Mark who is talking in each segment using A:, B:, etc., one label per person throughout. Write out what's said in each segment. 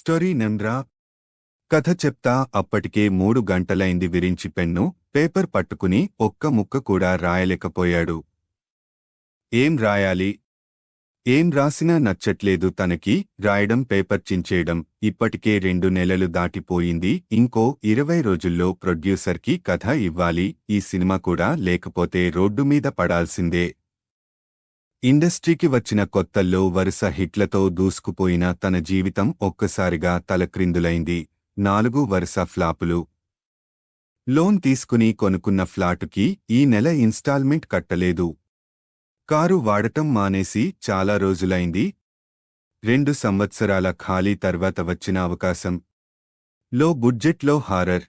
A: Story నెంబ్రా కథ చెప్తా అప్పటికే 3 గంటలైంది. విరించి పెన్ను పేపర్ పట్టుకుని ఒక్క ముక్క కూడా రాయలేకపోయాడు. ఏం రాయాలి? ఏం రాసినా నచ్చట్లేదు తనకి. రాయడం, పేపర్ చించేయడం. ఇప్పటికే 2 నెలలు దాటిపోయింది. ఇంకో 20 రోజుల్లో ప్రొడ్యూసర్కి కథ ఇవ్వాలి. ఈ సినిమా కూడా లేకపోతే రోడ్డు మీద పడాల్సిందే. ఇండస్ట్రీకి వచ్చిన కొత్తల్లో వరుస హిట్లతో దూసుకుపోయిన తన జీవితం ఒక్కసారిగా తలక్రిందులైంది. 4 వరుస ఫ్లాపులు. లోన్ తీసుకుని కొనుక్కున్న ఫ్లాటుకి ఈ నెల ఇన్స్టాల్మెంట్ కట్టలేదు. కారు వాడటం మానేసి చాలా రోజులైంది. 2 సంవత్సరాల ఖాళీ తర్వాత వచ్చిన అవకాశం. లో బడ్జెట్లో హారర్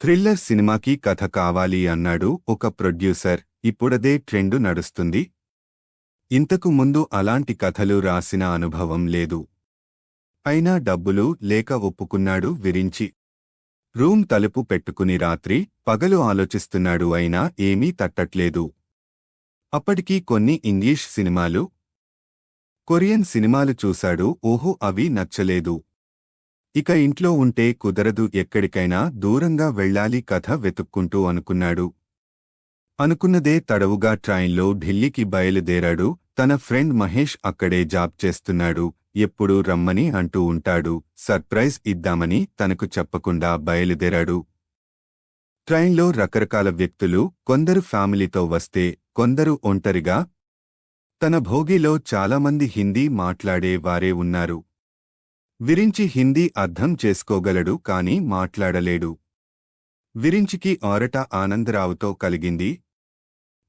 A: థ్రిల్లర్ సినిమాకి కథ కావాలి అన్నాడు ఒక ప్రొడ్యూసర్. ఇప్పుడదే ట్రెండు నడుస్తుంది. ఇంతకు ముందు అలాంటి కథలు రాసిన అనుభవం లేదు. అయినా డబ్బులు లేక ఒప్పుకున్నాడు విరించి. రూమ్ తలుపు పెట్టుకుని రాత్రి పగలు ఆలోచిస్తున్నాడు. అయినా ఏమీ తట్టట్లేదు. అప్పటికి కొన్ని ఇంగ్లీష్ సినిమాలు, కొరియన్ సినిమాలు చూశాడు. ఓహో, అవి నచ్చలేదు. ఇక ఇంట్లో ఉంటే కుదరదు, ఎక్కడికైనా దూరంగా వెళ్ళాలి, కథ వెతుక్కుంటూ అనుకున్నాడు. అనుకున్నదే తడవుగా ట్రైన్లో ఢిల్లీకి బయలుదేరాడు. తన ఫ్రెండ్ మహేష్ అక్కడే జాబ్ చేస్తున్నాడు. ఎప్పుడూ రమ్మని అంటూ ఉంటాడు. సర్ప్రైజ్ ఇద్దామని తనకు చెప్పకుండా బయలుదేరాడు. ట్రైన్లో రకరకాల వ్యక్తులు, కొందరు ఫ్యామిలీతో వస్తే, కొందరు ఒంటరిగా. తన భోగిలో చాలామంది హిందీ మాట్లాడే వారే ఉన్నారు. విరించి హిందీ అర్థం చేసుకోగలడు, కాని మాట్లాడలేడు. విరించికి ఆరట ఆనందరావుతో కలిగింది.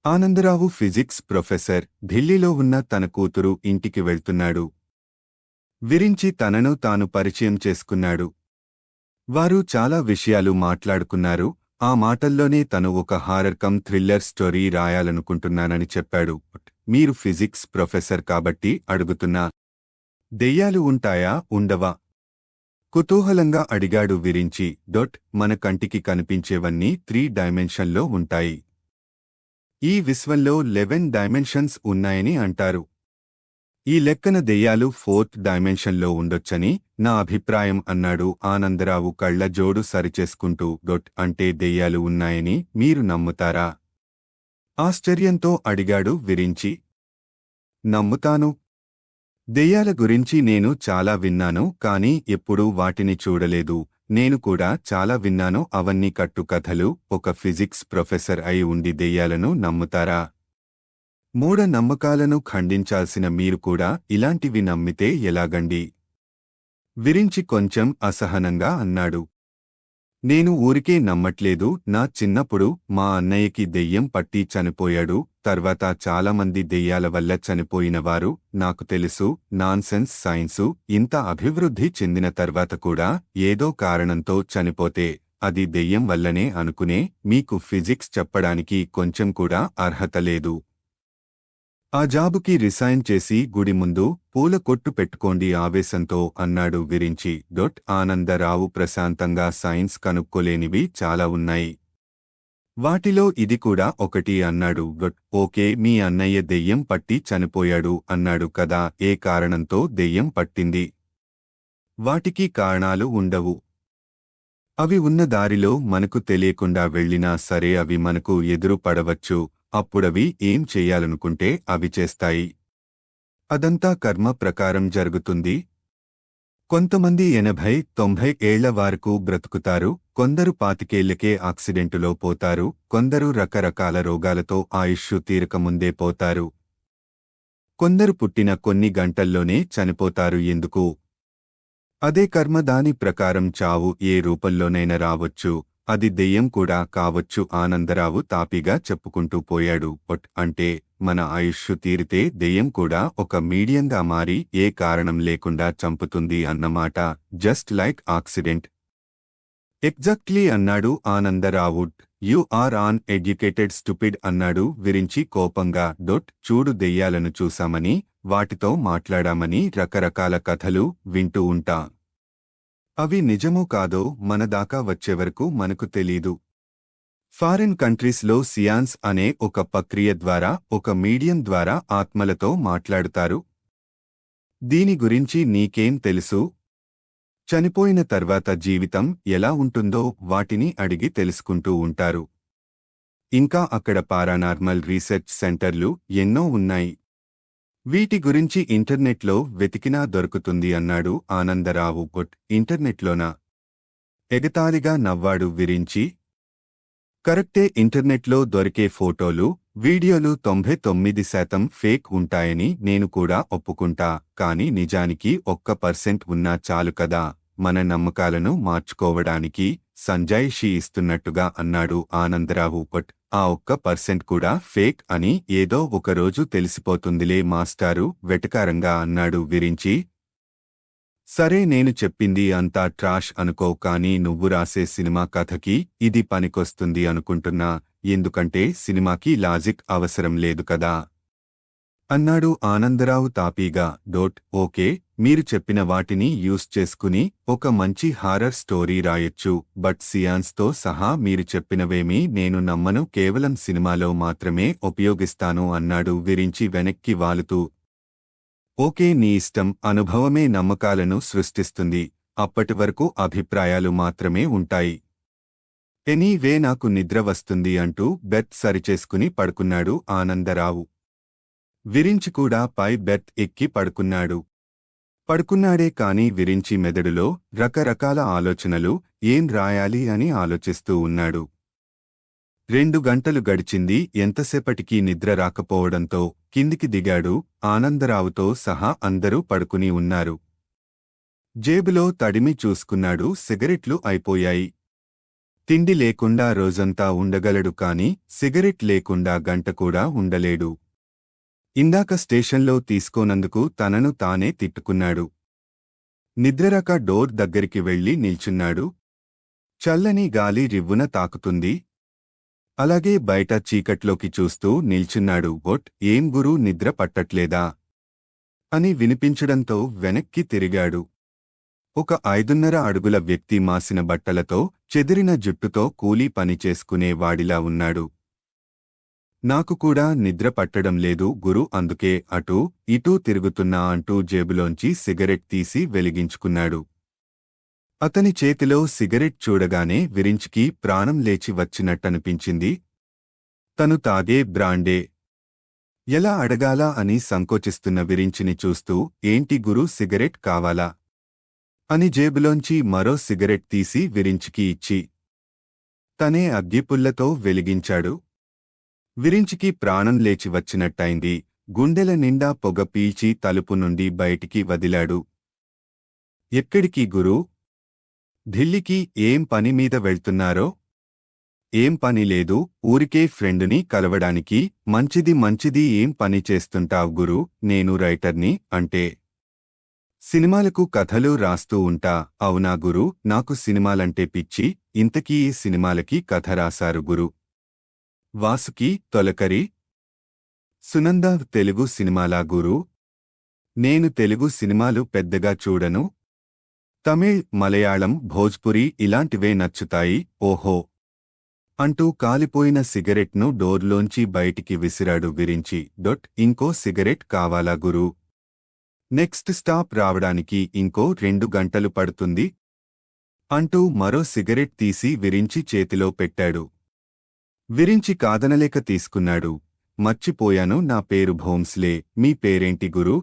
A: Anandarao physics professor. ఢిల్లీలో ఉన్న తన కూతురు ఇంటికి వెళ్తున్నాడు. విరించి తనను తాను పరిచయం చేసుకున్నాడు. వారు చాలా విషయాలు మాట్లాడుకున్నారు. ఆ మాటల్లోనే తను ఒక హారర్ కమ్ థ్రిల్లర్ స్టోరీ రాయాలనుకుంటున్నానని చెప్పాడు. మీరు ఫిజిక్స్ ప్రొఫెసర్ కాబట్టి అడుగుతున్నా, దెయ్యాలు ఉంటాయా, ఉండవా? కుతూహలంగా అడిగాడు విరించి. మన కంటికి కనిపించేవన్నీ 3 డైమెన్షన్లో ఉంటాయి. ఈ విశ్వంలో 11 డైమెన్షన్స్ ఉన్నాయని అంటారు. ఈ లెక్కన దెయ్యాలు 4th డైమెన్షన్లో ఉండొచ్చని నా అభిప్రాయం అన్నాడు. ఆనందరావు కళ్ల జోడు సరిచేసుకుంటూ అంటే దెయ్యాలు ఉన్నాయని మీరు నమ్ముతారా? ఆశ్చర్యంతో అడిగాడు విరించి. నమ్ముతాను. దెయ్యాల గురించి నేను చాలా విన్నాను, కానీ ఎప్పుడూ వాటిని చూడలేదు. నేను కూడా చాలా విన్నాను. అవన్నీ కట్టుకథలు. ఒక ఫిజిక్స్ ప్రొఫెసర్ అయి ఉండి దెయ్యాలను నమ్ముతారా? మూఢనమ్మకాలను ఖండించాల్సిన మీరు కూడా ఇలాంటివి నమ్మితే ఎలాగండి? విరించి కొంచెం అసహనంగా అన్నాడు. నేను ఊరికే నమ్మట్లేదు. నా చిన్నప్పుడు మా అన్నయ్యకి దెయ్యం పట్టి చనిపోయాడు. తర్వాత చాలామంది దెయ్యాల వల్ల చనిపోయినవారు నాకు తెలుసు. నాన్సెన్స్ సైన్సు ఇంత అభివృద్ధి చెందిన తర్వాత కూడా ఏదో కారణంతో చనిపోతే అది దెయ్యం వల్లనే అనుకునే మీకు ఫిజిక్స్ చెప్పడానికి కొంచెం కూడా అర్హత లేదు. ఆ జాబుకి రిసైన్ చేసి గుడి ముందు పూల కొట్టు పెట్టుకోండి ఆవేశంతో అన్నాడు విరించి. ఆనందరావు ప్రశాంతంగా సైన్స్ కనుక్కోలేనివి చాలా ఉన్నాయి. వాటిలో ఇది కూడా ఒకటి అన్నాడు. ఓకే, మీ అన్నయ్య దెయ్యం పట్టి చనిపోయాడు అన్నాడు కదా, ఏ కారణంతో దెయ్యం పట్టింది? వాటికి కారణాలు ఉండవు. అవి ఉన్న దారిలో మనకు తెలియకుండా వెళ్ళినా సరే అవి మనకు ఎదురు పడవచ్చు. అప్పుడవి ఏం చెయ్యాలనుకుంటే అవి చేస్తాయి. అదంతా కర్మ ప్రకారం జరుగుతుంది. కొంతమంది 80-90 ఏళ్ల వరకు బ్రతుకుతారు. కొందరు 25 ఏళ్లకే యాక్సిడెంటులో పోతారు. కొందరు రకరకాల రోగాలతో ఆయుష్షు తీరకముందే పోతారు. కొందరు పుట్టిన కొన్ని గంటల్లోనే చనిపోతారు. ఎందుకు? అదే కర్మ. దాని ప్రకారం చావు ఏ రూపంలోనైనా రావచ్చు. అది దెయ్యం కూడా కావచ్చు. ఆనందరావు తాపీగా చెప్పుకుంటూ పోయాడు. అంటే మన ఆయుష్షు తీరితే దెయ్యం కూడా ఒక మీడియంగా మారి ఏ కారణం లేకుండా చంపుతుంది అన్నమాట. Just like accident. ఎగ్జాక్ట్లీ అన్నాడు Anandarao. You are an educated stupid అన్నాడు విరించి కోపంగా. చూడు, దెయ్యాలను చూశామని, వాటితో మాట్లాడామని రకరకాల కథలు వింటూ ఉంటా. అవి నిజమో కాదో మన దాకా వచ్చేవరకు మనకు తెలీదు. ఫారిన్ కంట్రీస్లో సియాన్స్ అనే ఒక ప్రక్రియ ద్వారా, ఒక మీడియం ద్వారా ఆత్మలతో మాట్లాడుతారు. దీని గురించి నీకేం తెలుసు? చనిపోయిన తర్వాత జీవితం ఎలా ఉంటుందో వాటిని అడిగి తెలుసుకుంటూ ఉంటారు. ఇంకా అక్కడ పారానార్మల్ రీసెర్చ్ సెంటర్లు ఎన్నో ఉన్నాయి. వీటి గురించి ఇంటర్నెట్లో వెతికినా దొరుకుతుంది అన్నాడు ఆనందరావు. ఇంటర్నెట్లోనా? ఎగతాళిగా నవ్వాడు విరించి. కరెక్టే, ఇంటర్నెట్లో దొరికే ఫోటోలు, వీడియోలు 99% ఫేక్ ఉంటాయని నేను కూడా ఒప్పుకుంటా. కానీ నిజానికి 1% ఉన్నా చాలు కదా మన నమ్మకాలను మార్చుకోవడానికి, సంజయ్ షీ ఇస్తున్నట్టుగా అన్నాడు ఆనందరావు. ఆ 1% కూడా ఫేక్ అని ఏదో ఒకరోజు తెలిసిపోతుందిలే మాస్టారు వెటకారంగా అన్నాడు విరించి. సరే, నేను చెప్పింది అంతా ట్రాష్ అనుకో, కానీ నువ్వు రాసే సినిమా కథకి ఇది పనికొస్తుంది అనుకుంటున్నా. ఎందుకంటే సినిమాకి లాజిక్ అవసరం లేదు కదా అన్నాడు ఆనందరావు తాపీగా. ఓకే, మీరు చెప్పిన వాటిని యూస్ చేసుకుని ఒక మంచి హారర్ స్టోరీ రాయొచ్చు. బట్ సియాన్స్తో సహా మీరు చెప్పినవేమీ నేను నమ్మను, కేవలం సినిమాలో మాత్రమే ఉపయోగిస్తాను అన్నాడు విరించి వెనక్కి వాలుతూ. ఓకే, నీ ఇష్టం. అనుభవమే నమ్మకాలను సృష్టిస్తుంది. అప్పటివరకు అభిప్రాయాలు మాత్రమే ఉంటాయి. ఎనీవే, నాకు నిద్ర వస్తుంది అంటూ బెర్త్ సరిచేసుకుని పడుకున్నాడు ఆనందరావు. విరించి కూడా పై బెర్త్ ఎక్కి పడుకున్నాడు. పడుకున్నాడే కాని విరించి మెదడులో రకరకాల ఆలోచనలు. ఏం రాయాలి అని ఆలోచిస్తూ ఉన్నాడు. 2 గంటలు గడిచింది. ఎంతసేపటికీ నిద్ర రాకపోవడంతో కిందికి దిగాడు. ఆనందరావుతో సహా అందరూ పడుకుని ఉన్నారు. జేబులో తడిమి చూసుకున్నాడు. సిగరెట్లు అయిపోయాయి. తిండి లేకుండా రోజంతా ఉండగలడు కాని సిగరెట్ లేకుండా గంట కూడా ఉండలేడు. ఇందాక స్టేషన్లో తీసుకోనందుకు తనను తానే తిట్టుకున్నాడు. నిద్రరాక డోర్ దగ్గరికి వెళ్లి నిల్చున్నాడు. చల్లని గాలి రివ్వున తాకుతుంది. అలాగే బయట చీకట్లోకి చూస్తూ నిల్చున్నాడు. ఏం గురూ, నిద్ర పట్టట్లేదా అని వినిపించడంతో వెనక్కి తిరిగాడు. ఒక 5.5 అడుగుల వ్యక్తి మాసిన బట్టలతో, చెదిరిన జుట్టుతో కూలీ పని చేసుకునే వాడిలా ఉన్నాడు. నాకు కూడా నిద్ర పట్టడం లేదు గురు, అందుకే అటూ ఇటూ తిరుగుతున్నా అంటూ జేబులోంచి సిగరెట్ తీసి వెలిగించుకున్నాడు. అతని చేతిలో సిగరెట్ చూడగానే విరించికి ప్రాణం లేచి వచ్చినట్టనిపించింది. తను తాగే బ్రాండే. ఎలా అడగాలా అని సంకోచిస్తున్న విరించిని చూస్తూ, ఏంటి గురూ, సిగరెట్ కావాలా అని జేబులోంచి మరో సిగరెట్ తీసి విరించికి ఇచ్చి తనే అగ్గిపుల్లతో వెలిగించాడు. విరించికి ప్రాణం లేచి వచ్చినట్టయింది. గుండెల నిండా పొగ పీల్చి తలుపు నుండి బయటికి వదిలాడు. ఎక్కడికి గురూ? ఢిల్లీకి. ఏం పని మీద వెళ్తున్నారో? ఏం పని లేదు, ఊరికే ఫ్రెండుని కలవడానికి. మంచిది. ఏం పని చేస్తుంటావ్ గురూ? నేను రైటర్ని. అంటే సినిమాలకు కథలు రాస్తూ ఉంటా. అవునా గురూ, నాకు సినిమాలంటే పిచ్చి. ఇంతకీ ఈ సినిమాలకి కథ రాశారు గురూ? వాసుకి, తొలకరి, సునంద. తెలుగు సినిమాలా గురూ? నేను తెలుగు సినిమాలు పెద్దగా చూడను. తమిళ్, మలయాళం, భోజ్పురి ఇలాంటివే నచ్చుతాయి. ఓహో అంటూ కాలిపోయిన సిగరెట్ను డోర్లోంచి బయటికి విసిరాడు విరించి. ఇంకో సిగరెట్ కావాలా గురూ? నెక్స్ట్ స్టాప్ రావడానికి ఇంకో 2 గంటలు పడుతుంది అంటూ మరో సిగరెట్ తీసి విరించి చేతిలో పెట్టాడు. విరించి కాదనలేక తీసుకున్నాడు. మర్చిపోయాను, నా పేరు భోంస్లే. మీ పేరేంటి గురూ?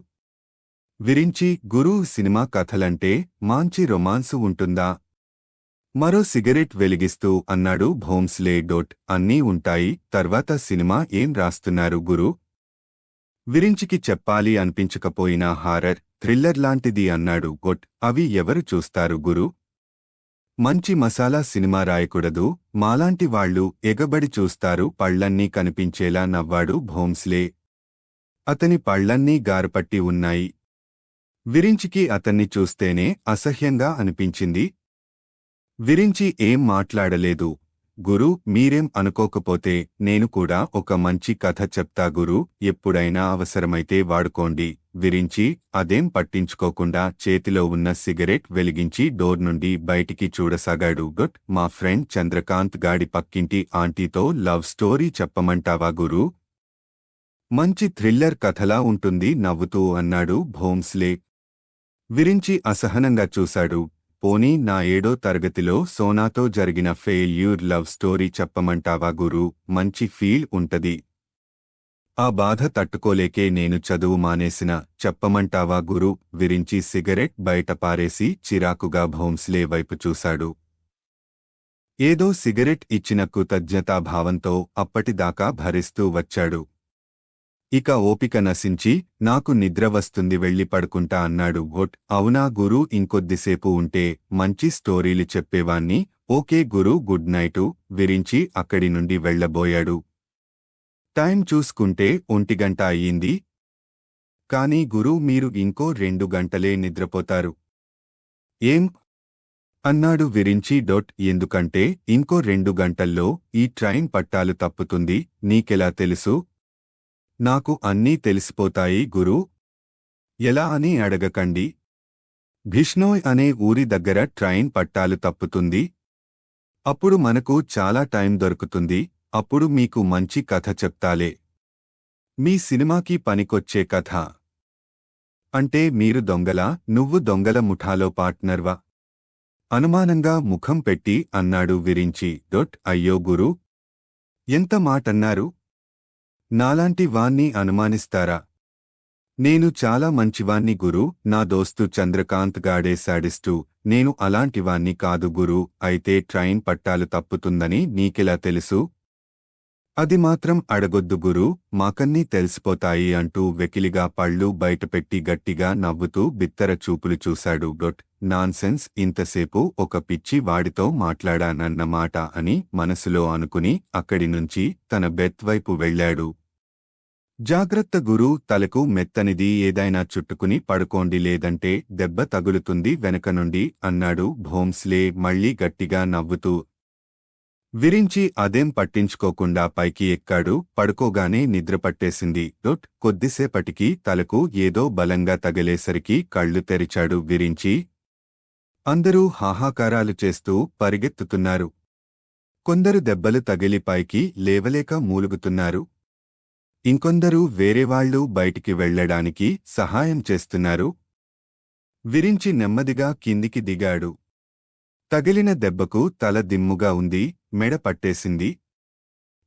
A: విరించి. గురూ, సినిమా కథలంటే మంచి రొమాన్సు ఉంటుందా? మరో సిగరెట్ వెలిగిస్తూ అన్నాడు భోంస్లే. అన్నీ ఉంటాయి. తర్వాత సినిమా ఏం రాస్తున్నారు గురూ? విరించికి చెప్పాలి అనిపించకపోయినా హారర్, థ్రిల్లర్ లాంటిది అన్నాడు. అవి ఎవరు చూస్తారు గురూ? మంచి మసాలా సినిమా రాయకూడదు, మాలాంటి వాళ్ళు ఎగబడి చూస్తారు. పళ్లన్నీ కనిపించేలా నవ్వాడు భోంస్లే. అతని పళ్లన్నీ గారపట్టి ఉన్నాయి. విరించికి అతన్ని చూస్తేనే అసహ్యంగా అనిపించింది. విరించి ఏం మాట్లాడలేదు. గురూ, మీరేం అనుకోకపోతే నేను కూడా ఒక మంచి కథ చెప్తా గురూ. ఎప్పుడైనా అవసరమైతే వాడుకోండి. విరించి అదేం పట్టించుకోకుండా చేతిలో ఉన్న సిగరెట్ వెలిగించి డోర్ నుండి బయటికి చూడసాగాడు. మా ఫ్రెండ్ చంద్రకాంత్ గాడి పక్కింటి ఆంటీతో లవ్ స్టోరీ చెప్పమంటావా గురూ? మంచి థ్రిల్లర్ కథలా ఉంటుంది నవ్వుతూ అన్నాడు భోంస్లే. విరించి అసహనంగా చూశాడు. పోనీ నా 7వ తరగతిలో సోనాతో జరిగిన ఫెయిల్యూర్ లవ్ స్టోరీ చెప్పమంటావా గురూ? మంచి ఫీల్ ఉంటది. ఆ బాధ తట్టుకోలేకే నేను చదువు మానేసిన. చెప్పమంటావా గురూ? విరించి సిగరెట్ బయట పారేసి చిరాకుగా భోంస్లే వైపు చూశాడు. ఏదో సిగరెట్ ఇచ్చిన కృతజ్ఞతాభావంతో అప్పటిదాకా భరిస్తూ వచ్చాడు. ఇక ఓపిక నశించి నాకు నిద్ర వస్తుంది, వెళ్ళి పడుకుంటా అన్నాడు. అవునా గురూ? ఇంకొద్దిసేపు ఉంటే మంచి స్టోరీలు చెప్పేవాణ్ణి. ఓకే గురూ, గుడ్ నైటు విరించి అక్కడి నుండి వెళ్ళబోయాడు. టైం చూసుకుంటే 1 గంట అయ్యింది. కానీ గురూ, మీరు ఇంకో 2 గంటలే నిద్రపోతారు. ఏం? అన్నాడు విరించి. ఎందుకంటే ఇంకో 2 గంటల్లో ఈ ట్రైన్ పట్టాలు తప్పుతుంది. నీకెలా తెలుసు? నాకు అన్నీ తెలిసిపోతాయి గురూ. ఎలా అని అడగకండి. భిష్నోయ్ అనే ఊరి దగ్గర ట్రైన్ పట్టాలు తప్పుతుంది. అప్పుడు మనకు చాలా టైం దొరుకుతుంది. అప్పుడు మీకు మంచి కథ చెప్తాలే. మీ సినిమాకి పనికొచ్చే కథ. అంటే మీరు దొంగలా? నువ్వు దొంగల ముఠాలో పార్ట్నర్వా? అనుమానంగా ముఖం పెట్టి అన్నాడు విరించి. అయ్యో గురూ, ఎంత మాటన్నారు! నాలాంటి వాణ్ణి అనుమానిస్తారా? నేను చాలా మంచివాణ్ణి గురూ. నా దోస్తు చంద్రకాంత్ గాడే శాడిస్టు. నేను అలాంటివాణ్ణి కాదు గురూ. అయితే ట్రైన్ పట్టాలు తప్పుతుందని నీకెలా తెలుసు? అది మాత్రం అడగొద్దు గురూ, మాకన్నీ తెలిసిపోతాయి అంటూ వెకిలిగా పళ్ళు బయటపెట్టి గట్టిగా నవ్వుతూ బిత్తర చూపులు చూశాడు. నాన్సెన్స్, ఇంతసేపు ఒక పిచ్చి వాడితో మాట్లాడానన్నమాట అని మనసులో అనుకుని అక్కడి నుంచి తన బెత్ వైపు వెళ్లాడు. జాగ్రత్త గురూ, తలకు మెత్తనిది ఏదైనా చుట్టుకుని పడుకోండి, లేదంటే దెబ్బ తగులుతుంది వెనక నుండి అన్నాడు భోంస్లే మళ్లీ గట్టిగా నవ్వుతూ. విరించి అదేం పట్టించుకోకుండా పైకి ఎక్కాడు. పడుకోగానే నిద్రపట్టేసింది. కొద్దిసేపటికి తలకు ఏదో బలంగా తగిలేసరికి కళ్ళు తెరిచాడు విరించి. అందరూ హాహాకారాలు చేస్తూ పరిగెత్తుతున్నారు. కొందరు దెబ్బలు తగిలి పైకి లేవలేక మూలుగుతున్నారు. ఇంకొందరు వేరేవాళ్లు బయటికి వెళ్లడానికి సహాయం చేస్తున్నారు. విరించి నెమ్మదిగా కిందికి దిగాడు. తగిలిన దెబ్బకు తల దిమ్ముగా ఉంది, మెడ పట్టేసింది.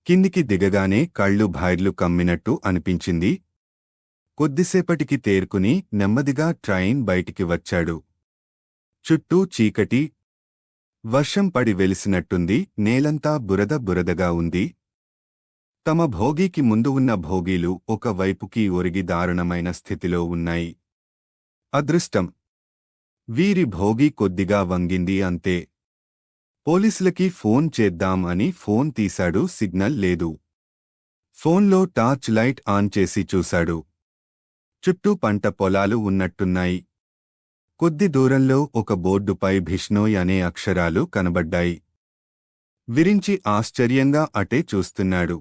A: కిందికి దిగగానే కళ్ళు భైర్లు కమ్మినట్టు అనిపించింది. కొద్దిసేపటికి తేరుకుని నెమ్మదిగా ట్రైన్ బయటికి వచ్చాడు. చుట్టూ చీకటి. వర్షం పడి వెలిసినట్టుంది. నేలంతా బురద బురదగా ఉంది. తమ భోగీకి ముందు ఉన్న భోగీలు ఒక వైపుకి ఒరిగి దారుణమైన స్థితిలో ఉన్నాయి. అదృష్టం, వీరి భోగి కొద్దిగా వంగింది అంతే. పోలీసులకి ఫోన్ చేద్దాం అని ఫోన్ తీశాడు. సిగ్నల్ లేదు. ఫోన్లో టార్చ్ లైట్ ఆన్ చేసి చూశాడు. చుట్టూ పంట పొలాలు ఉన్నట్టున్నాయి. కొద్ది దూరంలో ఒక బోర్డుపై భిష్నోయ్ అనే అక్షరాలు కనబడ్డాయి. విరించి ఆశ్చర్యంగా అటే చూస్తున్నాడు.